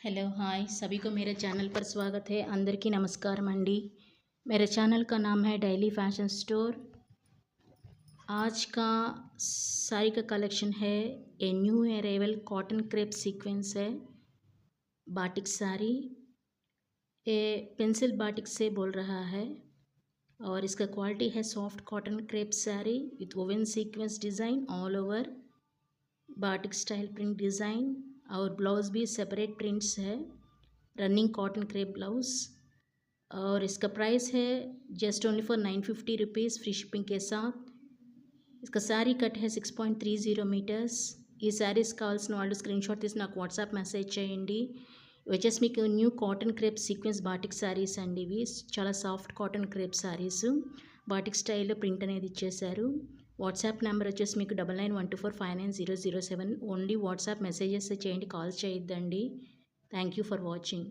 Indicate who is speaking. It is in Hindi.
Speaker 1: हेलो हाय सभी को मेरे चैनल पर स्वागत है। अंदर की नमस्कार मंडी। मेरे चैनल का नाम है डेली फैशन स्टोर। आज का साड़ी का कलेक्शन है a new arrival cotton crepe sequence है बाटिक साड़ी। ये पेंसिल बाटिक से बोल रहा है और इसका क्वालिटी है soft cotton crepe sari with woven sequence design all over batik style print design और ब्लाउज भी सेपरेट प्रिंट्स है रनिंग कॉटन क्रेप ब्लाउज। और इसका प्राइस है just only for 950 rupees free shipping के साथ। इसका साड़ी कट है 6.30 మీటర్స్। ఈ శారీస్ కావాల్సిన వాళ్ళు స్క్రీన్షాట్ తీసి నాకు వాట్సాప్ మెసేజ్ చేయండి. వచ్చేసి మీకు new cotton crepe sequence batik saris అండి. ఇవి చాలా soft cotton crepe saris batik స్టైల్లో ప్రింట్ అనేది ఇచ్చేశారు. వాట్సాప్ నెంబర్ వచ్చేసి మీకు 9912459007. ఓన్లీ వాట్సాప్ మెసేజెస్ చేయండి, కాల్స్ చేయొద్దండి. Thank you for watching.